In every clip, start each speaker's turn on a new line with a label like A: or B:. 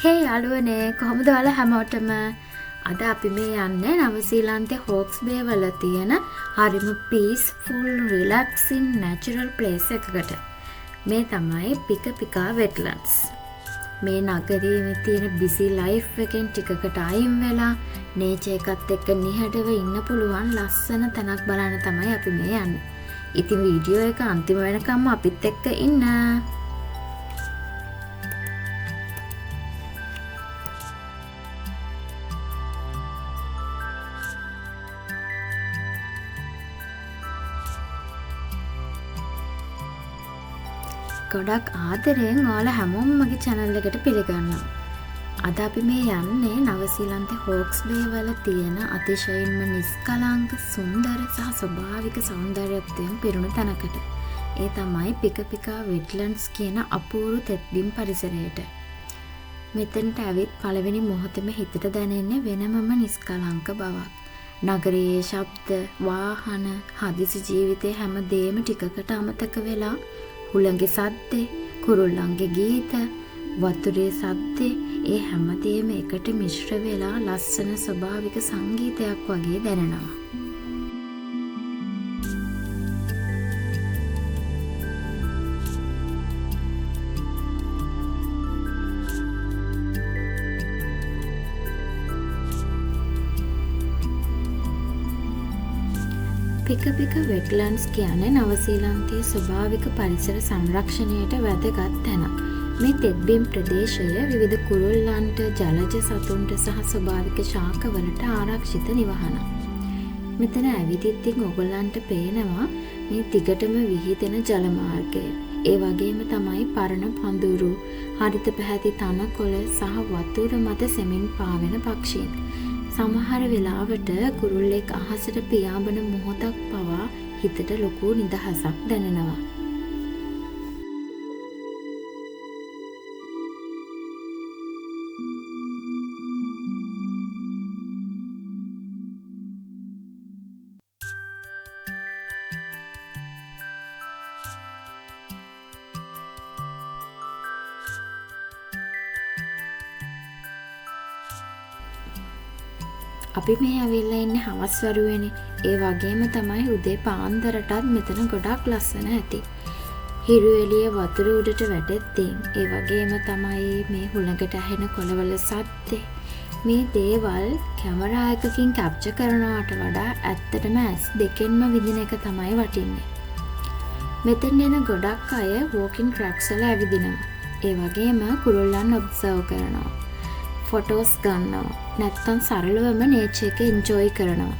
A: හේ යාළුවනේ කොහොමද ඔයාලා හැමෝටම අද අපි මේ යන්නේ නවසීලන්තේ හොක්ස් බේ වල තියෙන හරිම පීස්ෆුල් රිලැක්සින් නැචරල් ප්ලේස් එකකට. මේ තමයි පිකපිකා වෙට්ලන්ඩ්ස්. මේ නගරයේ තියෙන බිසි ලයිෆ් එකෙන් ටිකකට අයින් වෙලා නේචර් එකත් එක්ක නිහඬව ඉන්න පුළුවන් ලස්සන තැනක් බලන්න තමයි අපි මේ යන්නේ. ඉතින් වීඩියෝ එක අන්තිම වෙනකම්ම අපිත් එක්ක ඉන්න. ගොඩක් ආදරයෙන් ඔයාලා හැමෝම මගේ channel එකට පිළිගන්නවා. අද අපි මේ යන්නේ නවසීලන්තේ හොක්ස් බේ වල තියෙන අතිශයින්ම නිස්කලංක සුන්දර සහ ස්වභාවික සෞන්දර්යයෙන් පිරුණු තැනකට. ඒ තමයි පිකපිකා වෙට්ලන්ඩ්ස් කියන අපූර්ව තෙත්බිම් පරිසරයට. මෙතනට ඇවිත් පළවෙනි මොහොතේම හිතට දැනෙන්නේ වෙනමම නිස්කලංක බවක්. නගරයේ ශබ්ද, වාහන, හදිසි ජීවිතේ හැම දෙයක්ම ටිකකට අමතක වෙලා හුළඟේ සද්දේ, කුරුල්ලන්ගේ ගීත, වතුරේ සද්දේ ඒ හැමදේම එකට මිශ්‍ර වෙලා ලස්සන ස්වභාවික සංගීතයක් වගේ දැනෙනවා. පිකපික වෙට්ලන්ඩ්ස් කියන්නේ නවසීලන්තයේ ස්වභාවික පරිසර සංරක්ෂණයට වැදගත් තැනක්. මේ තෙත්බිම් ප්‍රදේශය විවිධ කුරුල්ලන්ට, ජලජ සතුන්ට සහ ස්වභාවික ශාකවලට ආරක්ෂිත නිවහනක්. මෙතන ඇවිදිද්දී ඔයගොල්ලන්ට පේනවා මේ දිගටම විහිදෙන ජල මාර්ගය. ඒ වගේම තමයි පරණ පඳුරු, හරිත පැහැති තනකොළ සහ වතුර මත සෙමින් පාවෙන පක්ෂීන්. සමහර වෙලාවට කුරුල්ලෙක් අහසට පියාඹන මොහොතක් පවා හිතට ලොකු නිදහසක් දැනෙනවා. අපි මේ ඇවිල්ලා ඉන්නේ හවස් වරුවේනේ. ඒ වගේම තමයි උදේ පාන්දරටත් මෙතන ගොඩක් ලස්සන ඇති. හිරු එළිය වතුර උඩට වැටෙද්දී ඒ වගේම තමයි මේ හුළඟට ඇහෙන කොළවල සද්දේ. මේ දේවල් කැමරා එකකින් කැප්චර් කරනවට වඩා ඇත්තටම ඇස් දෙකෙන්ම විඳින එක තමයි වටින්නේ. මෙතන එන ගොඩක් අය වෝකින් ට්‍රැක්ස් වල ඇවිදිනවා. ඒ වගේම කුරුල්ලන් ඔබ්සර්ව් කරනවා. ෆොටෝස් ගන්නවා. නැත්තම් සරලවම නේචර් එක එන්ජොයි කරනවා.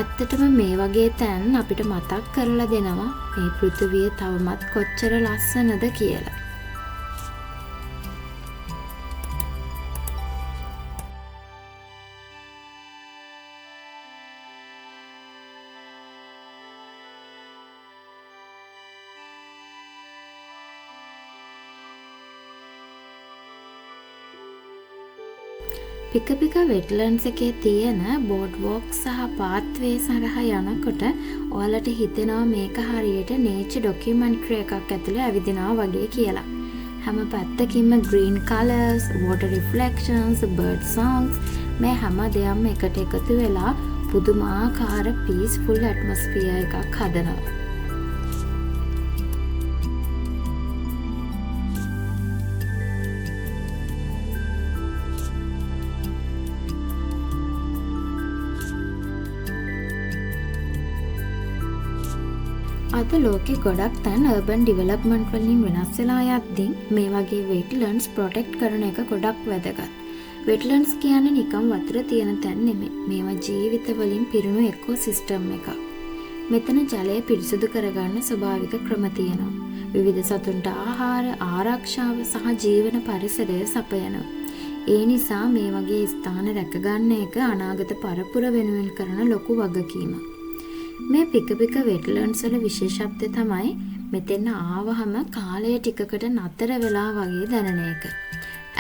A: ඇත්තටම මේ වගේ තැන් අපිට මතක් කරලා දෙනවා මේ පෘථිවිය තවමත් කොච්චර ලස්සනද කියලා. පිකපික වෙට්ලන්ඩ්ස් එකේ තියෙන බෝඩ් වෝක් සහ පාත්වේ සරහා යනකොට ඔයාලට හිතෙනවා මේක හරියට නේචර් ඩොකියුමන්ටරි එකක් ඇතුලේ ඇවිදිනවා වගේ කියලා. හැම පැත්තකින්ම green colors, water reflections, bird songs මේ හැම දෙයක්ම එකට එකතු වෙලා පුදුමාකාර peaceful atmosphere එකක් හදනවා. අද ලෝකෙ ගොඩක් තැන් අර්බන් ඩිවලොප්මන්ට් වලින් වෙනස් වෙලා යද්දී මේ වගේ වෙට්ලන්ඩ්ස් ප්‍රොටෙක්ට් කරන එක ගොඩක් වැදගත්. වෙට්ලන්ඩ්ස් කියන්නේ නිකම් වතුර තියෙන තැන් නෙමෙයි. මේවා ජීවිත වලින් පිරුණු ඉකෝසිස්ටම් එකක්. මෙතන ජලය පිරිසිදු කරගන්න ස්වභාවික ක්‍රම තියෙනවා. විවිධ සතුන්ට ආහාර, ආරක්ෂාව සහ ජීවන පරිසරය සපයනවා. ඒ නිසා මේ වගේ ස්ථාන රැකගන්න එක අනාගත පරපුර වෙනුවෙන් කරන ලොකු වගකීමක්. මේ පිකපික වෙට්ලන්ඩ්ස් වල විශේෂත්වය තමයි මෙතන ආවහම කාලය ටිකකට නතර වෙලා වගේ දැනෙන එක.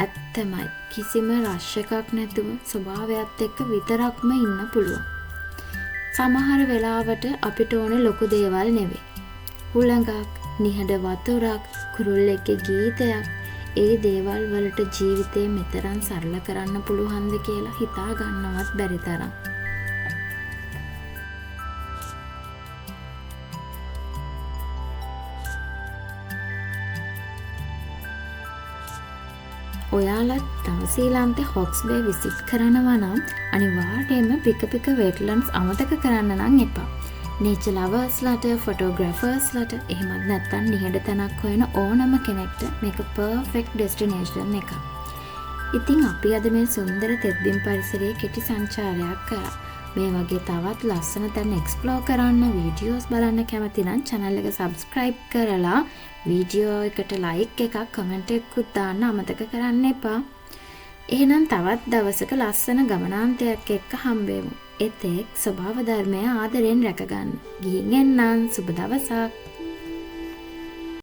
A: ඇත්තමයි කිසිම රෂ් එකක් නැතුව ස්වභාවයත් එක්ක විතරක්ම ඉන්න පුළුවන්. සමහර වෙලාවට අපිට ඕන ලොකු දේවල් නෙවෙයි. හුළඟක්, නිහඬ වතුරක්, කුරුල්ලෙක්ගේ ගීතයක් ඒ දේවල් වලට ජීවිතේ මෙතරම් සරල කරන්න පුළුවන්ද කියලා හිතා ගන්නවත් බැරි තරම්. ඔයාලත් නවසීලන්තේ හොක්ස් බේ විසිට් කරනවා නම් අනිවාර්යයෙන්ම පික වෙට්ලන්ඩ්ස් අමතක කරන්න නම් එපා. නේචර් ලවර්ස්ලාට, ෆොටෝග්‍රැෆර්ස්ලාට එහෙමත් නැත්නම් නිහඬ තැනක් හොයන ඕනම කෙනෙක්ට මේක පර්ෆෙක්ට් ඩෙස්ටිනේෂන් එකක්. ඉතින් අපි අද මේ සුන්දර තෙත්බිම් පරිසරයේ කෙටි සංචාරයක් කරා. මේ වගේ තවත් ලස්සන තැන් එක්ස්ප්ලෝර් කරන්න, වීඩියෝස් බලන්න කැමති නම් channel එක subscribe කරලා වීඩියෝ එකට like එකක්, comment එකකුත් දාන්න අමතක කරන්න එපා. එහෙනම් තවත් දවසක ලස්සන ගමනාන්තයක් එක්ක හම්බෙමු. එතෙක් ස්වභාව ධර්මය ආදරෙන් රැකගන්න. ගිහින් එන්නම්. සුබ දවසක්.